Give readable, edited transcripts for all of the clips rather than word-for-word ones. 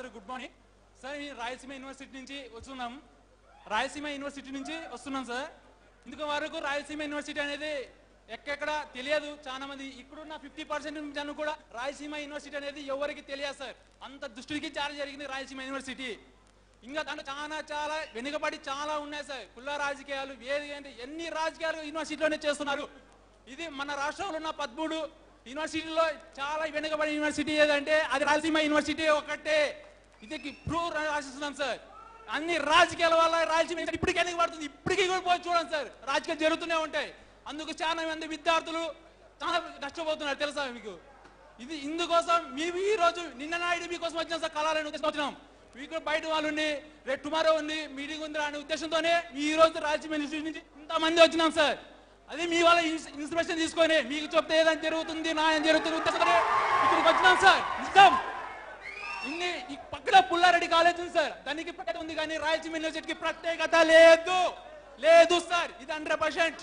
అందరూ good morning sir. Rayalaseema university నుంచి వస్తున్నాం సార్. ఇందుకు వరకు రాయలసీమ యూనివర్సిటీ అనేది ఎక్కడ తెలియదు. చాలా మంది ఇక్కడున్న 50% జనం కూడా రాయలసీమ యూనివర్సిటీ అనేది ఎవరికి తెలియదు సార్. అంత దృష్టికి చాలా జరిగింది రాయలసీమ యూనివర్సిటీ. ఇంకా దాంట్లో చాలా వెనుకబడి చాలా ఉన్నాయి సార్. కుల రాజకీయాలు ఎన్ని రాజకీయాలు యూనివర్సిటీలోనే చేస్తున్నారు. ఇది మన రాష్ట్రంలో ఉన్న 13 యూనివర్సిటీలో చాలా వెనుకబడి యూనివర్సిటీ ఏదంటే అది రాయలసీమ యూనివర్సిటీ ఒకటే. ఇది ప్రూవ్ రాసిస్తున్నాం సార్. అన్ని రాజకీయాల వల్ల రాయలసీమ ఇప్పటికీ వెనుకబడుతుంది. ఇప్పటికీ కూడా పోయి చూడండి సార్, రాజకీయాలు జరుగుతూనే ఉంటాయి. అందుకు చాలా మంది విద్యార్థులు చాలా నష్టపోతున్నారు తెలుసా మీకు. ఇది ఇందుకోసం మేము ఈ రోజు నిన్న నాయుడు మీకోసం వచ్చినాం సార్. కళాలను వచ్చినాం మీకు బయట వాళ్ళు ఉండి రేపు టుమారో ఉంది మీటింగ్ ఉంది అనే ఉద్దేశంతోనే ఈ రోజు రాయలసీమ యూనివర్సిటీ నుంచి ఇంతమంది వచ్చినాం సార్. అది మీ వాళ్ళ ఇన్స్పిరేషన్ తీసుకొని మీకు చెప్తే ఏదైనా జరుగుతుంది న్యాయం జరుగుతుంది ఉద్దేశంతోనే ఇక్కడికి వచ్చినాం సార్. నిజం ఇన్ని పక్కన పుల్లారెడ్డి కాలేజ్ ఉంది సార్, దానికి ప్రత్యేకత ఉంది కానీ రాయలసీమ యూనివర్సిటీకి ప్రత్యేకత లేదు సార్. ఇది 100%.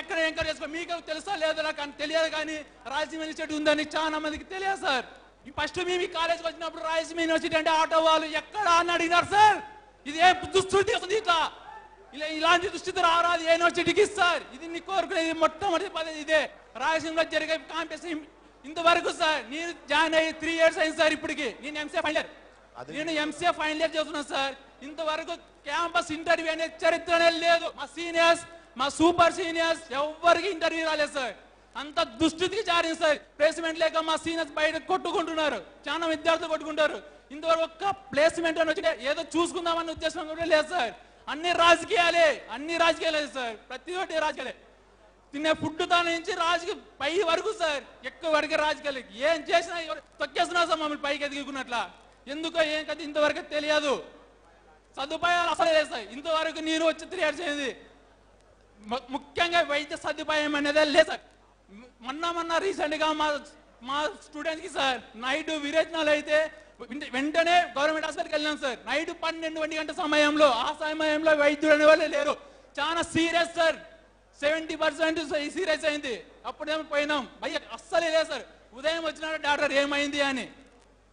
ఎక్కడ ఎంకరేజ్ చేసుకో మీకు తెలుసా లేదో నాకు తెలియదు కానీ రాయలసీమ యూనివర్సిటీ ఉందని చాలా మందికి తెలియదు సార్. ఫస్ట్ మేము ఈ కాలేజ్కి వచ్చినప్పుడు రాయలసీమ యూనివర్సిటీ అంటే ఆటో వాళ్ళు ఎక్కడ అని అడిగినారు సార్. ఇది ఏ దుస్థితి వస్తుంది ఇలాంటి దుస్థితి రారాదు ఏ యూనివర్సిటీకి సార్. ఇది నీ కోరుకునేది మొట్టమొదటి పద్ధతి ఇదే. రాయలసీమలో జరిగే కాంపిటీషన్ ఇంతవరకు సార్ నేను జాయిన్ అయ్యి 3 years అయింది సార్. ఇప్పటికి నేను ఎంసీఏ ఫైనల్ ఇయర్ చేస్తున్నాను సార్. ఇంతవరకు క్యాంపస్ ఇంటర్వ్యూ అనే చరిత్రనే లేదు. మా సీనియర్స్ మా సూపర్ సీనియర్స్ ఎవరికి ఇంటర్వ్యూ రాలేదు సార్. అంత దుస్థితికి జారింది సార్. ప్లేస్మెంట్ లేక మా సీనియర్స్ బయట కొట్టుకుంటున్నారు, చాలా విద్యార్థులు కొట్టుకుంటారు. ఇంతవరకు ఒక్క ప్లేస్మెంట్ అని వచ్చి ఏదో చూసుకుందామన్న ఉద్దేశం కూడా లేదు సార్. అన్ని రాజకీయాలే సార్. ప్రతి ఒక్కటి రాజకీయాలే. తినే ఫుడ్ తాను నుంచి రాజకీయ పై వరకు సార్, ఎక్కువ వరకు రాజకీయాలు. ఏం చేసినా తొక్కేస్తున్నా సార్ మమ్మల్ని పైకి ఎదుగుకున్నట్లా. ఎందుకో ఏం కదా ఇంతవరకు తెలియదు. సదుపాయాలు అసలే లేదు సార్. ఇంతవరకు నేను వచ్చి 3 years అయింది. ముఖ్యంగా వైద్య సదుపాయం అనేది లేదు సార్. మొన్న రీసెంట్గా మా స్టూడెంట్స్కి సార్ నైట్ విరేచనాలు అయితే వెంటనే గవర్నమెంట్ హాస్పిటల్కి వెళ్ళాం సార్. నైట్ 12 గంటల సమయంలో ఆ సమయంలో వైద్యులు అనే వాళ్ళే లేరు. చాలా సీరియస్ సార్. 70% సీరియస్ అయింది. అప్పుడేమో పోయినాం భయ్య అస్సలే లేదు సార్. ఉదయం వచ్చినాడు డాక్టర్ ఏమైంది అని.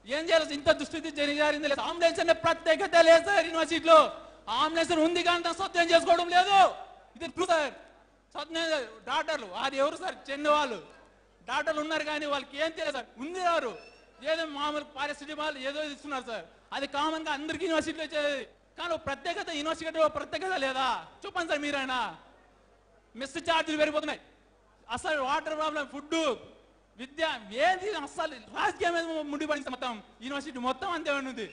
ఏం చేయాలి ఇంత దుస్థితి జరిగింది లేదు. అంబులెన్స్ అనే ప్రత్యేకత లేదు సార్ యూనివర్సిటీలో. అంబులెన్స్ ఉంది కానీ సత్యం చేసుకోవడం లేదు. ఇది సార్ సత్యం డాక్టర్లు అది ఎవరు సార్ చెందిన వాళ్ళు డాక్టర్లు ఉన్నారు కానీ వాళ్ళకి ఏం తెలియదు సార్. ఉంది వారు ఏదో మామూలు పారాసిటమాల్ ఏదో ఇస్తున్నారు సార్. అది కామన్ గా అందరికి యూనివర్సిటీలో వచ్చేది. కానీ ప్రత్యేకత యూనివర్సిటీలో ప్రత్యేకత లేదా చెప్పండి సార్ మీరైనా. మెస్ ఛార్జీలు పెరిగిపోతున్నాయి. అసలు వాటర్ ప్రాబ్లం, ఫుడ్, విద్య ఏది అసలు రాజకీయం మీద ముడిపడింది మొత్తం. యూనివర్సిటీ మొత్తం అంతే ఉంది.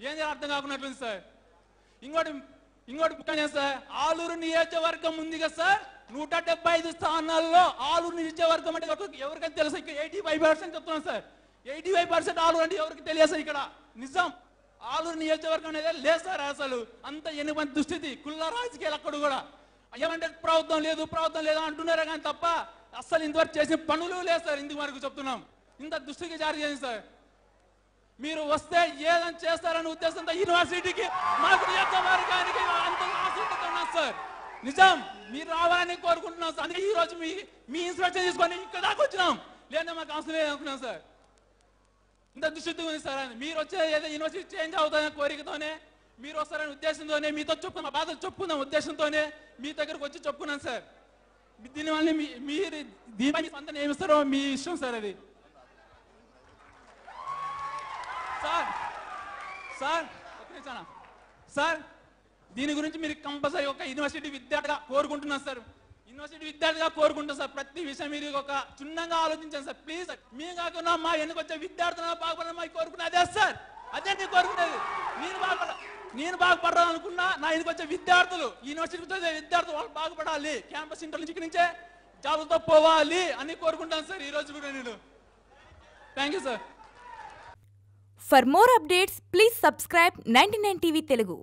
ఏం చేయాలి అర్థం కాకున్నట్లుంది సార్. ఇంకోటి ముఖ్యంగా సార్ ఆలూరు నియోజకవర్గం ఉంది కదా సార్. 175 స్థానాల్లో ఆలూరు నియోజకవర్గం అంటే ఎవరికైనా తెలుసా? ఇక్కడ 85% చెప్తున్నాను సార్. 85% ఆలూరు అంటే ఎవరికి తెలియదు సార్. ఇక్కడ నిజం ఆలూరు నియోజకవర్గం అనేది లేదు సార్. అసలు అంత ఎన్ని దుస్థితి కుల రాజకీయాలు అక్కడ కూడా ఏమంటే ప్రభుత్వం లేదు అంటున్నారే కానీ తప్ప అస్సలు ఇంతవరకు చేసిన పనులు లేదు సార్. ఇంతవరకు చెప్తున్నాం. ఇంత దుస్థితికి జారీ చేయండి సార్. మీరు వస్తే ఏదైనా చేస్తారనే ఉద్దేశంతో యూనివర్సిటీకి మాకు నియోజకవర్గానికి అంత ఆశిస్తున్నాం సార్. నిజం మీరు రావాలని కోరుకుంటున్నాం సార్. అందుకే ఈ రోజు మీ ఇన్స్ట్రక్షన్ తీసుకొని ఇక్కడ దాకా వచ్చినాం. లేదా మాకు అవసరం లేదనుకున్నాం సార్. ఇంత దుస్థితి ఉంది సార్. మీరు వచ్చే ఏదో యూనివర్సిటీ చేంజ్ అవుతాయనే కోరికతోనే మీరు వస్తారనే ఉద్దేశంతోనే మీతో చెప్పుకున్న బాధలు చెప్పుకున్న ఉద్దేశంతోనే మీ దగ్గరకు వచ్చి చెప్పుకున్నాను సార్. దీనివల్ల మీరు దీపాన్ని సొంతం ఏమిస్తారో మీ ఇష్టం సార్. అది సార్ దీని గురించి మీరు కంపల్సరీ ఒక యూనివర్సిటీ విద్యార్థిగా కోరుకుంటున్నాను సార్. సార్ ప్రతి విషయం మీరు ఒక క్షుణ్ణంగా ఆలోచించండి సార్ ప్లీజ్ సార్. మేము కాకుండా మా ఎన్నికొచ్చే విద్యార్థులను బాగుపడాలి కోరుకునే అదే సార్. అదే నేను కోరుకునేది. నేను బాగుపడాలి అనుకున్నా నా ఎన్నికొచ్చే విద్యార్థులు యూనివర్సిటీకి వచ్చే విద్యార్థులు వాళ్ళు బాగుపడాలి. క్యాంపస్ ఇంటర్ నుంచి నుంచి జాబులతో పోవాలి అని కోరుకుంటాను సార్. ఈ రోజు కూడా నేను thank you sir. For more updates, please subscribe 99 TV Telugu.